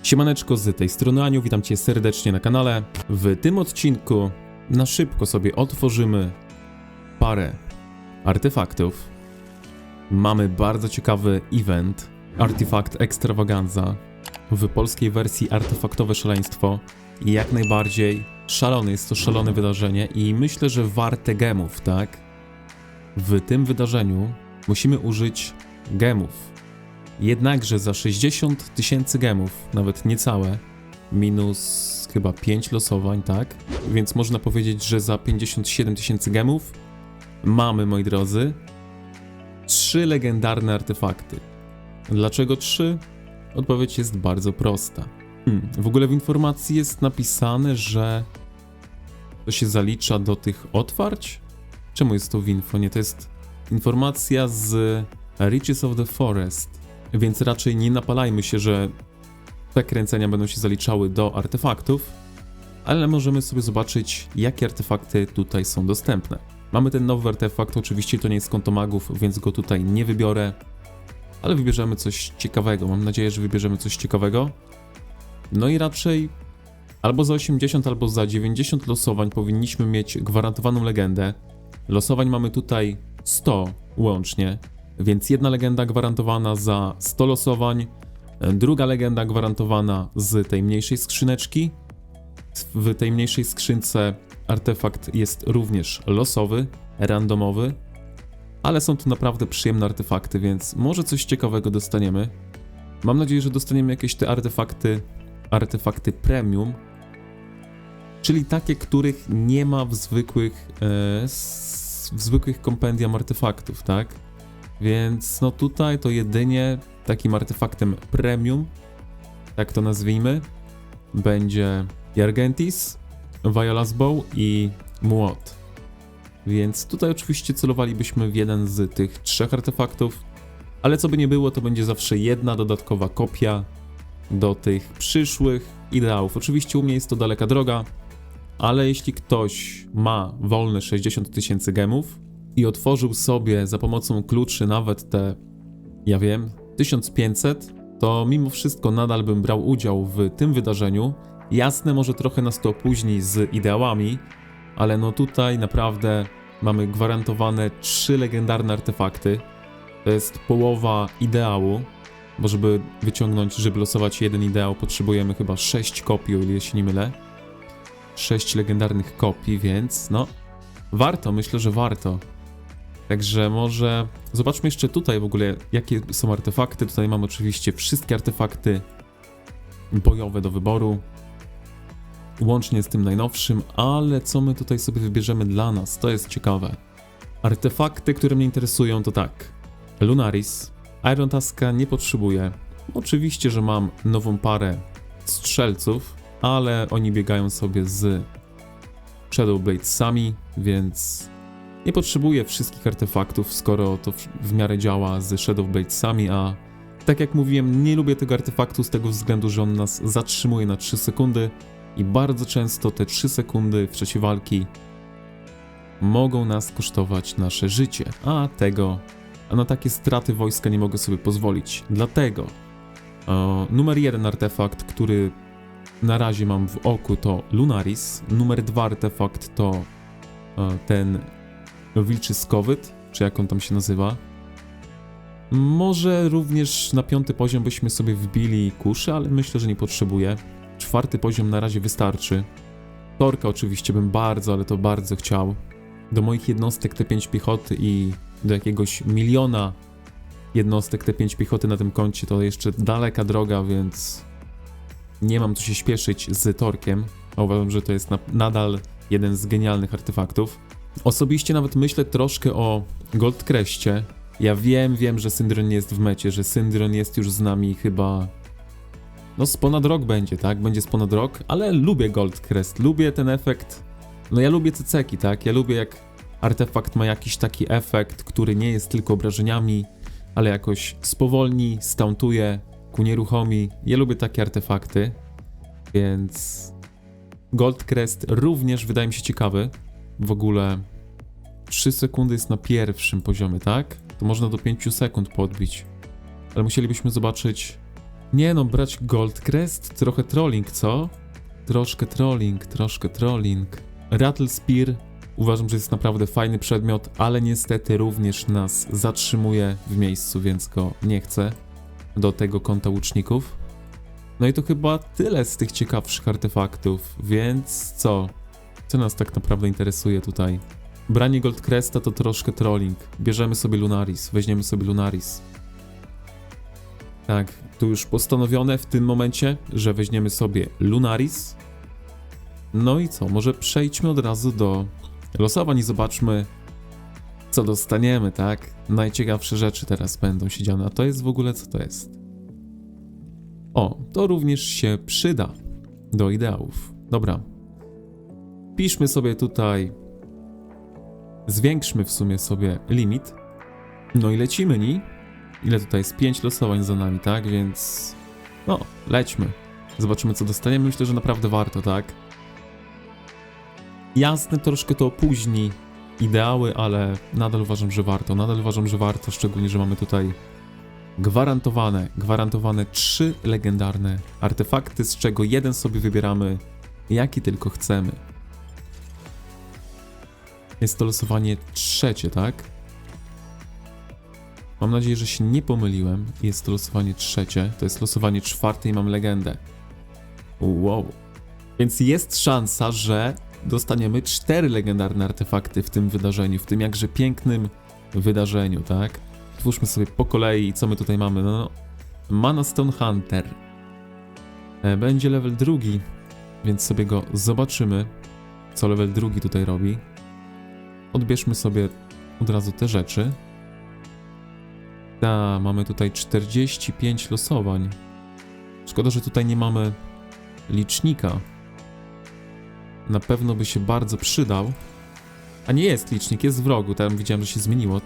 Siemaneczko, z tej strony Aniu, witam Cię serdecznie na kanale. W tym odcinku na szybko sobie otworzymy parę artefaktów. Mamy bardzo ciekawy event, Artifact Extravaganza, w polskiej wersji Artefaktowe Szaleństwo. I jak najbardziej szalone, jest to szalone wydarzenie i myślę, że warte gemów, tak? W tym wydarzeniu musimy użyć gemów. Jednakże za 60 000 gemów, nawet niecałe, minus chyba 5 losowań, tak? Więc można powiedzieć, że za 57 000 gemów mamy, moi drodzy, 3 legendarne artefakty. Dlaczego 3? Odpowiedź jest bardzo prosta. W ogóle w informacji jest napisane, że to się zalicza do tych otwarć? Czemu jest to w info? Nie, to jest informacja z Riches of the Forest. Więc raczej nie napalajmy się, że te kręcenia będą się zaliczały do artefaktów, ale możemy sobie zobaczyć, jakie artefakty tutaj są dostępne. Mamy ten nowy artefakt, oczywiście to nie jest konto magów, więc go tutaj nie wybiorę, ale wybierzemy coś ciekawego. Mam nadzieję, że wybierzemy coś ciekawego. No i raczej albo za 80, albo za 90 losowań powinniśmy mieć gwarantowaną legendę. Losowań mamy tutaj 100 łącznie. Więc jedna legenda gwarantowana za 100 losowań, druga legenda gwarantowana z tej mniejszej skrzyneczki. W tej mniejszej skrzynce artefakt jest również losowy, randomowy, ale są to naprawdę przyjemne artefakty, więc może coś ciekawego dostaniemy. Mam nadzieję, że dostaniemy jakieś te artefakty premium, czyli takie, których nie ma w zwykłych kompendium artefaktów, tak? Więc no tutaj to jedynie takim artefaktem premium, tak to nazwijmy, będzie Jargentis, Viola's Bow i Młot. Więc tutaj oczywiście celowalibyśmy w jeden z tych 3 artefaktów, ale co by nie było, to będzie zawsze jedna dodatkowa kopia do tych przyszłych ideałów. Oczywiście u mnie jest to daleka droga, ale jeśli ktoś ma wolne 60 000 gemów i otworzył sobie za pomocą kluczy nawet te, ja wiem, 1500, to mimo wszystko nadal bym brał udział w tym wydarzeniu. Jasne, może trochę nas to opóźni z ideałami, ale no tutaj naprawdę mamy gwarantowane 3 legendarne artefakty. To jest połowa ideału, bo żeby wyciągnąć, żeby losować jeden ideał, potrzebujemy chyba 6 kopii, o ile się nie mylę. 6 legendarnych kopii, więc no warto, myślę, że warto. Także może zobaczmy jeszcze tutaj w ogóle, jakie są artefakty. Tutaj mamy oczywiście wszystkie artefakty bojowe do wyboru, łącznie z tym najnowszym, ale co my tutaj sobie wybierzemy dla nas, to jest ciekawe. Artefakty, które mnie interesują, to tak: Lunaris, Iron Tuska nie potrzebuję. Oczywiście, że mam nową parę strzelców, ale oni biegają sobie z Shadowbladesami, więc nie potrzebuję wszystkich artefaktów, skoro to w miarę działa z Shadowbladesami, a tak jak mówiłem, nie lubię tego artefaktu z tego względu, że on nas zatrzymuje na 3 sekundy i bardzo często te 3 sekundy w czasie walki mogą nas kosztować nasze życie, a na takie straty wojska nie mogę sobie pozwolić. Dlatego numer 1 artefakt, który na razie mam w oku, to Lunaris. Numer 2 artefakt to ten wilczy skowyt, czy jak on tam się nazywa. Może również na 5. poziom byśmy sobie wbili kuszę, ale myślę, że nie potrzebuję. 4. poziom na razie wystarczy. Torka oczywiście bym bardzo, ale to bardzo chciał. Do moich jednostek T5 piechoty i do jakiegoś 1 000 000 jednostek T5 piechoty na tym koncie to jeszcze daleka droga, więc nie mam co się śpieszyć z Torkiem. A uważam, że to jest nadal jeden z genialnych artefaktów. Osobiście nawet myślę troszkę o Goldcrestie. Ja wiem, że Syndron nie jest w mecie, że Syndron jest już z nami chyba... No z ponad rok będzie, tak? Będzie z ponad rok, ale lubię Goldcrest, lubię ten efekt. No ja lubię ceceki, tak? Ja lubię jak artefakt ma jakiś taki efekt, który nie jest tylko obrażeniami, ale jakoś spowolni, stauntuje, ku nieruchomi. Ja lubię takie artefakty, więc Goldcrest również wydaje mi się ciekawy. W ogóle 3 sekundy jest na pierwszym poziomie, tak? To można do 5 sekund podbić. Ale musielibyśmy zobaczyć... Nie no, brać Gold Crest? Trochę trolling, co? Troszkę trolling. Rattle Spear uważam, że jest naprawdę fajny przedmiot, ale niestety również nas zatrzymuje w miejscu, więc go nie chcę do tego konta łuczników. No i to chyba tyle z tych ciekawszych artefaktów, więc co? Co nas tak naprawdę interesuje tutaj? Branie Gold Cresta to troszkę trolling. Bierzemy sobie Lunaris, weźmiemy sobie Lunaris. Tak, tu już postanowione w tym momencie, że weźmiemy sobie Lunaris. No i co? Może przejdźmy od razu do losowań i zobaczmy, co dostaniemy, tak? Najciekawsze rzeczy teraz będą się działy. A to jest w ogóle co to jest? O, to również się przyda do ideałów. Dobra. Piszmy sobie tutaj, zwiększmy w sumie sobie limit. No i lecimy, nie? Ile tutaj jest? 5 losowań za nami, tak? Więc no, lećmy. Zobaczymy, co dostaniemy. Myślę, że naprawdę warto, tak? Jasne, troszkę to opóźni ideały, ale nadal uważam, że warto. Szczególnie, że mamy tutaj gwarantowane 3 legendarne artefakty, z czego jeden sobie wybieramy, jaki tylko chcemy. Jest to losowanie 3, tak? Mam nadzieję, że się nie pomyliłem. Jest to losowanie 3. To jest losowanie 4 i mam legendę. Wow. Więc jest szansa, że dostaniemy 4 legendarne artefakty w tym wydarzeniu, w tym jakże pięknym wydarzeniu, tak? Twórzmy sobie po kolei, co my tutaj mamy. No, Mana Stone Hunter. Będzie level 2, więc sobie go zobaczymy, co level 2 tutaj robi. Odbierzmy sobie od razu te rzeczy. Mamy tutaj 45 losowań. Szkoda, że tutaj nie mamy licznika. Na pewno by się bardzo przydał. A nie jest licznik, jest w rogu. Tam widziałem, że się zmieniło.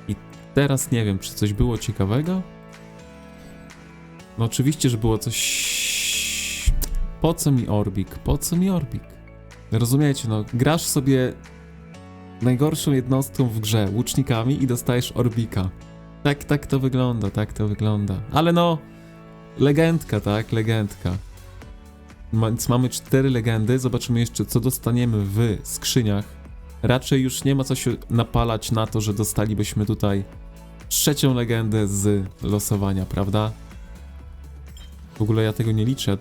I teraz nie wiem, czy coś było ciekawego? No oczywiście, że było coś... Po co mi Orbik? Rozumiecie, no grasz sobie najgorszą jednostką w grze, łucznikami, i dostajesz Orbika. Tak to wygląda. Ale no, legendka, tak? Legendka. Więc mamy 4 legendy, zobaczymy jeszcze, co dostaniemy w skrzyniach. Raczej już nie ma co się napalać na to, że dostalibyśmy tutaj 3 legendę z losowania, prawda? W ogóle ja tego nie liczę.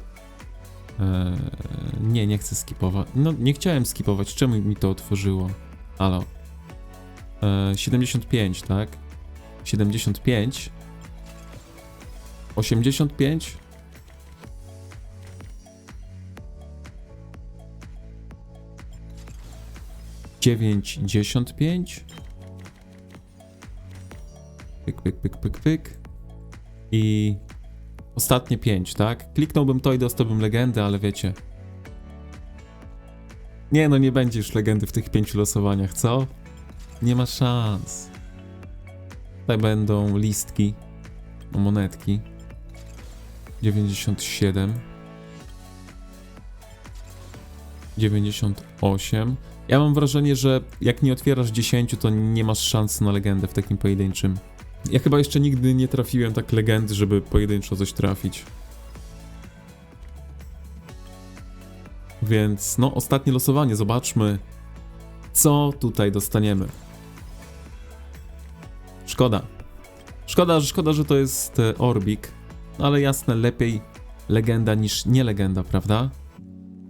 Nie chcę skipować. No, nie chciałem skipować. Czemu mi to otworzyło? Halo. 75, tak? 75. 85. Dziewięćdziesiąt 5. Pyk. I ostatnie 5, tak? Kliknąłbym to i dostałbym legendę, ale wiecie. Nie, no nie będzie już legendy w tych 5 losowaniach, co? Nie ma szans. Tutaj będą listki, monetki. 97. 98. Ja mam wrażenie, że jak nie otwierasz 10, to nie masz szans na legendę w takim pojedynczym. Ja chyba jeszcze nigdy nie trafiłem tak legendy, żeby pojedynczo coś trafić. Więc no, ostatnie losowanie, zobaczmy, co tutaj dostaniemy. Szkoda, że to jest Orbik, ale jasne, lepiej legenda niż nie legenda, prawda?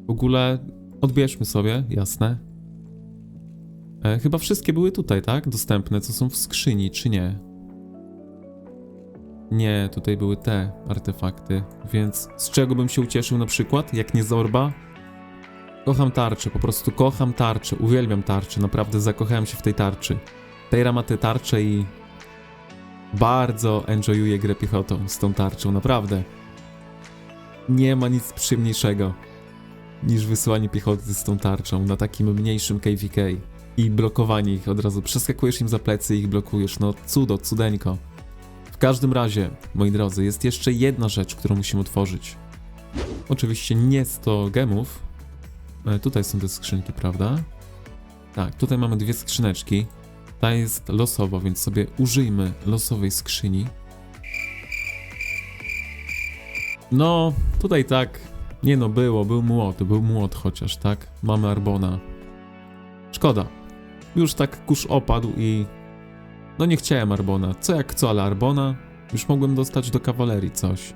W ogóle odbierzmy sobie, jasne. Chyba wszystkie były tutaj, tak? Dostępne, co są w skrzyni, czy nie? Nie, tutaj były te artefakty, więc z czego bym się ucieszył na przykład, jak nie z Orba? Kocham tarczę, po prostu kocham tarczę, uwielbiam tarczę, naprawdę zakochałem się w tej tarczy. Tejra ma tę tarczę i bardzo enjoyuję grę piechotą z tą tarczą, naprawdę. Nie ma nic przyjemniejszego niż wysyłanie piechoty z tą tarczą na takim mniejszym KVK i blokowanie ich od razu. Przeskakujesz im za plecy i ich blokujesz, no cudeńko. W każdym razie, moi drodzy, jest jeszcze jedna rzecz, którą musimy otworzyć. Oczywiście nie 100 gemów. Tutaj są te skrzynki, prawda? Tak, tutaj mamy 2 skrzyneczki. Ta jest losowa, więc sobie użyjmy losowej skrzyni. No, tutaj tak, nie no był młot chociaż, tak? Mamy Arbona. Szkoda. Już tak kurz opadł i... No nie chciałem Arbona. Co jak co, ale Arbona? Już mogłem dostać do kawalerii coś.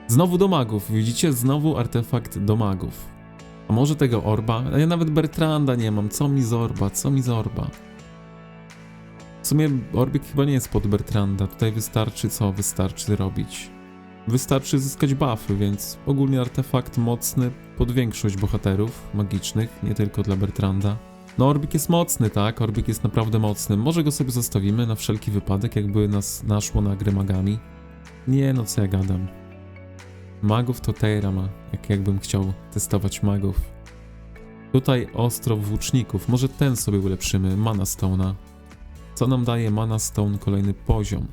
Znowu do magów, widzicie? Znowu artefakt do magów. A może tego Orba? A ja nawet Bertranda nie mam. Co mi z Orba? Co mi z Orba? W sumie Orbik chyba nie jest pod Bertranda. Tutaj wystarczy co? Wystarczy robić. Wystarczy zyskać buffy, więc ogólnie artefakt mocny pod większość bohaterów magicznych, nie tylko dla Bertranda. No Orbik jest mocny, tak? Orbik jest naprawdę mocny. Może go sobie zostawimy na wszelki wypadek, jakby nas naszło na grę magami. Nie no, co ja gadam. Magów to Teira ma, jakbym chciał testować magów. Tutaj ostro włóczników. Może ten sobie ulepszymy, Mana Stone'a. Co nam daje Mana Stone kolejny poziom?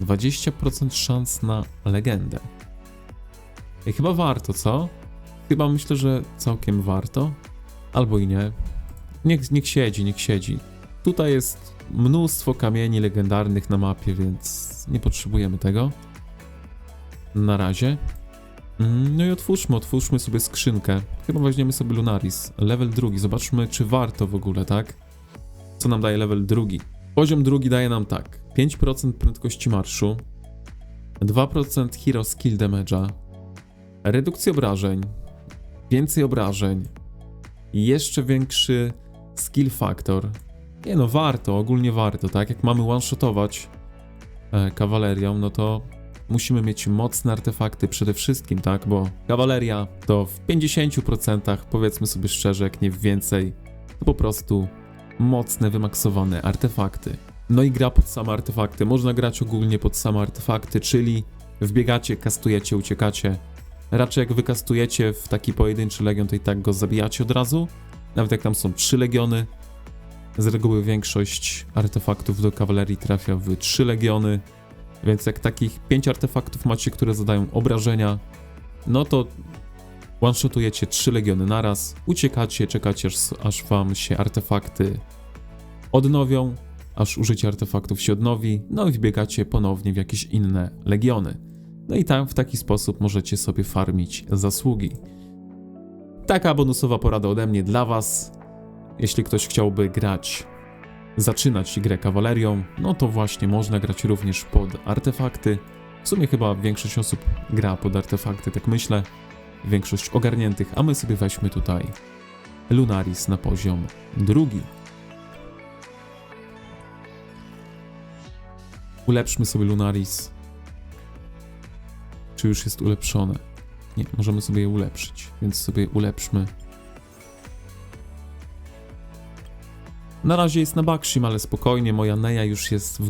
20% szans na legendę. I chyba warto, co? Chyba myślę, że całkiem warto. Albo i nie. Niech siedzi. Tutaj jest mnóstwo kamieni legendarnych na mapie, więc nie potrzebujemy tego. Na razie. No i otwórzmy sobie skrzynkę. Chyba weźmiemy sobie Lunaris. Level 2. Zobaczmy, czy warto w ogóle, tak? Co nam daje level 2? Poziom drugi daje nam tak. 5% prędkości marszu. 2% hero skill damage'a. Redukcja obrażeń. Więcej obrażeń. Jeszcze większy skill factor. Nie no, warto, ogólnie warto, tak? Jak mamy one-shotować kawalerią, no to musimy mieć mocne artefakty przede wszystkim, tak? Bo kawaleria to w 50%, powiedzmy sobie szczerze, jak nie więcej, to po prostu mocne, wymaksowane artefakty. No i gra pod same artefakty. Można grać ogólnie pod same artefakty, czyli wbiegacie, kastujecie, uciekacie. Raczej jak wykastujecie w taki pojedynczy legion, to i tak go zabijacie od razu. Nawet jak tam są 3 legiony. Z reguły większość artefaktów do kawalerii trafia w 3 legiony. Więc jak takich 5 artefaktów macie, które zadają obrażenia, no to one-shotujecie 3 legiony naraz, uciekacie, czekacie aż wam się artefakty odnowią, aż użycie artefaktów się odnowi, no i wbiegacie ponownie w jakieś inne legiony. No i tam w taki sposób możecie sobie farmić zasługi. Taka bonusowa porada ode mnie dla was. Jeśli ktoś chciałby zaczynać grę kawalerią, no to właśnie można grać również pod artefakty. W sumie chyba większość osób gra pod artefakty, tak myślę. Większość ogarniętych, a my sobie weźmy tutaj Lunaris na poziom drugi. Ulepszmy sobie Lunaris. Czy już jest ulepszone? Nie, możemy sobie je ulepszyć, więc sobie ulepszmy. Na razie jest na Bakshim, ale spokojnie, moja Neja już jest w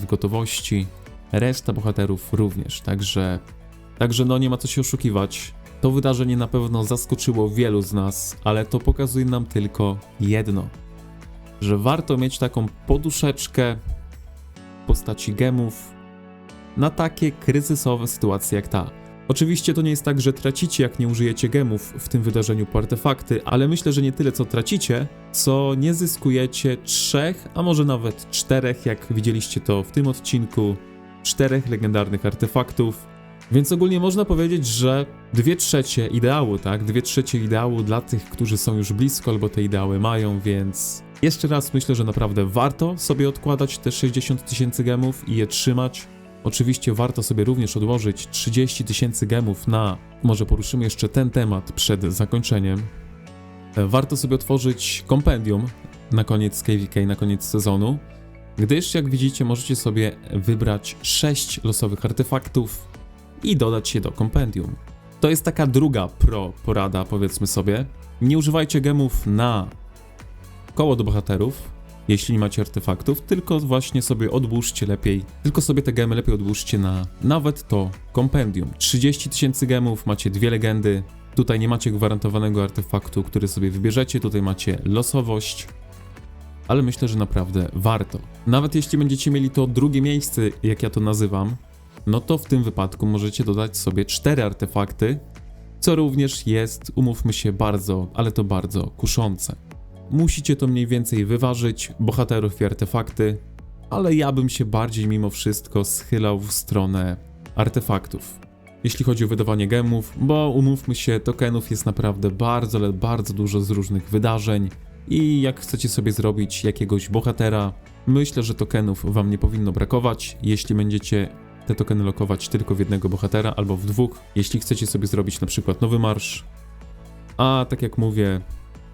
gotowości. Reszta bohaterów również, także no nie ma co się oszukiwać. To wydarzenie na pewno zaskoczyło wielu z nas, ale to pokazuje nam tylko jedno. Że warto mieć taką poduszeczkę w postaci gemów na takie kryzysowe sytuacje jak ta. Oczywiście to nie jest tak, że tracicie, jak nie użyjecie gemów w tym wydarzeniu po artefakty, ale myślę, że nie tyle co tracicie, co nie zyskujecie 3, a może nawet 4, jak widzieliście to w tym odcinku, 4 legendarnych artefaktów. Więc ogólnie można powiedzieć, że 2/3 ideału, tak? 2/3 ideału dla tych, którzy są już blisko albo te ideały mają, więc jeszcze raz myślę, że naprawdę warto sobie odkładać te 60 000 gemów i je trzymać. Oczywiście warto sobie również odłożyć 30 000 gemów na... Może poruszymy jeszcze ten temat przed zakończeniem. Warto sobie otworzyć kompendium na koniec KVK, na koniec sezonu, gdyż jak widzicie możecie sobie wybrać 6 losowych artefaktów i dodać je do kompendium. To jest taka druga porada, powiedzmy sobie. Nie używajcie gemów na koło do bohaterów, jeśli nie macie artefaktów, tylko właśnie sobie odłóżcie lepiej, tylko sobie te gemy lepiej odłóżcie na nawet to kompendium. 30 000 gemów, macie 2 legendy, tutaj nie macie gwarantowanego artefaktu, który sobie wybierzecie, tutaj macie losowość, ale myślę, że naprawdę warto. Nawet jeśli będziecie mieli to drugie miejsce, jak ja to nazywam, no to w tym wypadku możecie dodać sobie 4 artefakty, co również jest, umówmy się, bardzo, ale to bardzo kuszące. Musicie to mniej więcej wyważyć, bohaterów i artefakty, ale ja bym się bardziej mimo wszystko schylał w stronę artefaktów. Jeśli chodzi o wydawanie gemów, bo umówmy się, tokenów jest naprawdę bardzo, ale bardzo dużo z różnych wydarzeń i jak chcecie sobie zrobić jakiegoś bohatera, myślę, że tokenów wam nie powinno brakować, jeśli będziecie te tokeny lokować tylko w jednego bohatera albo w dwóch, jeśli chcecie sobie zrobić na przykład nowy marsz. A tak jak mówię,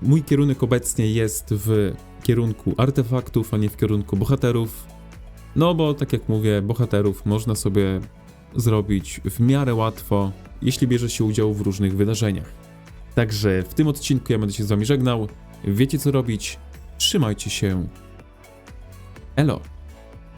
mój kierunek obecnie jest w kierunku artefaktów, a nie w kierunku bohaterów. No bo tak jak mówię, bohaterów można sobie zrobić w miarę łatwo, jeśli bierze się udział w różnych wydarzeniach. Także w tym odcinku ja będę się z wami żegnał. Wiecie co robić. Trzymajcie się. Elo.